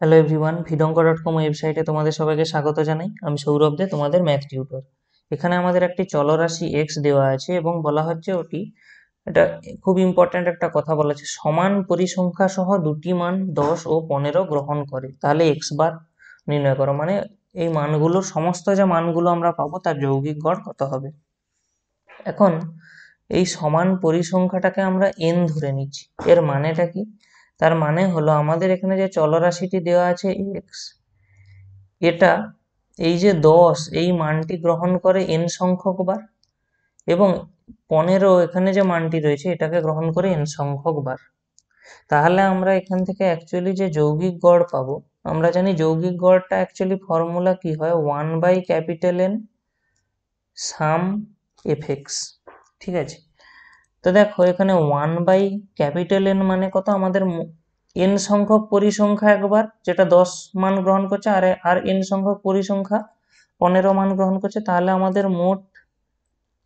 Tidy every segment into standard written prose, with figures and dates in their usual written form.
Hello everyone, ভিডঙ্ক.কম ওয়েবসাইটে তোমাদের সবাইকে স্বাগত জানাই। আমি সৌরভ দে, তোমাদের ম্যাথ টিউটর। এখানে আমাদের একটি চলরাশি এক্স দেওয়া আছে এবং বলা হচ্ছে এটা খুব ইম্পর্ট্যান্ট একটা কথা বলা আছে, সমান পরিসংখ্যা সহ দুটি মান 10 ও 15 গ্রহণ করে, তাহলে এক্স বার নির্ণয় করো। মানে এই মানগুলোর সমস্ত যে মানগুলো আমরা পাবো তার যৌগিক গড় কত হবে। এখন এই সমান পরিসংখ্যাটাকে আমরা এন ধরে নিচ্ছি। এর মানেটা কি? তার মানে হলো আমাদের এখানে যে চলরাশিটি দেওয়া আছে এক্স, এটা এই যে 10 এই মানটি গ্রহণ করে এন সংখ্যক বার, এবং 15 এখানে যে মানটি রয়েছে এটাকে গ্রহণ করে এন সংখ্যক বার। তাহলে আমরা এখান থেকে অ্যাকচুয়ালি যে যৌগিক গড় পাবো, আমরা জানি যৌগিক গড়টা অ্যাকচুয়ালি ফর্মুলা কি হয়, 1/N সাম এফ এক্স। ঠিক আছে, তো দেখো এখানে 1/N মানে কত, আমাদের এন সংখ্যক পরিসংখ্যা একবার যেটা 10 মান গ্রহণ করছে, আর এন সংখ্যক পরিসংখ্যা 15 মান গ্রহণ করছে, তাহলে আমাদের মোট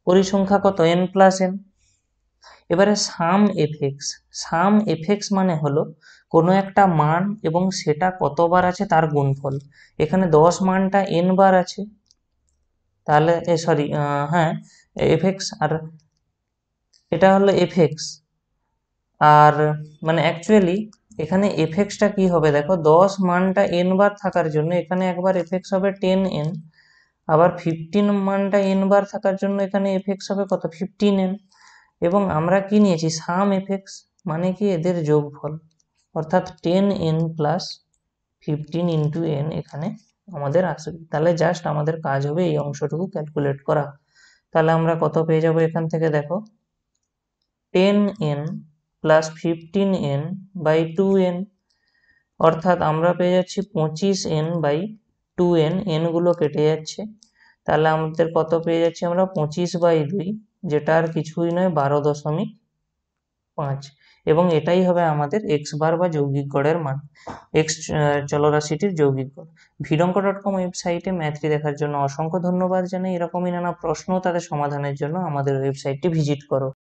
পরিসংখ্যা কত, এন প্লাস এন। এবারে সাম এফ এক্স মানে হলো কোনো একটা মান এবং সেটা কতবার আছে তার গুণফল। এখানে 10 মানটা এন বার আছে, তাহলে সরি, হ্যাঁ, এফ এক্স, আর এটা হলো এফ এক্স। আর মানে অ্যাকচুয়ালি এখানে এফ এক্সটা কি হবে, দেখো 10 মানটা এন বার থাকার জন্য এখানে একবার এফ এক্স হবে 10n, আবার 15 মানটা এন বার থাকার জন্য এখানে এফ এক্স হবে কত, 15n। এবং আমরা কি নিয়েছি, সাম এফ এক্স, মানে কি এদের যোগফল, অর্থাৎ 10n প্লাস 15 ইন্টু এন এখানে আমাদের আসবে। তাহলে জাস্ট আমাদের কাজ হবে এই অংশটুকু ক্যালকুলেট করা। তাহলে আমরা কত পেয়ে যাবো এখান থেকে, দেখো 10n plus 15n by 2n, অর্থাৎ আমরা পেয়ে যাচ্ছি 25n বাই 2n, এন গুলো কেটে যাচ্ছে। তাহলে আমাদের কত পেয়ে যাচ্ছি আমরা, 25/2, যেটা আর কিছুই নয় 12.5। এবং এটাই হবে আমাদের এক্স বার বা যৌগিক গড়ের মান, এক্স চলরাশিটির যৌগিক গড়। ভিডঙ্ক.কম ওয়েবসাইটে ম্যাথটি দেখার জন্য অসংখ্য ধন্যবাদ জানাই। এরকমই নানা প্রশ্ন তাদের সমাধানের জন্য আমাদের ওয়েবসাইটটি ভিজিট করো।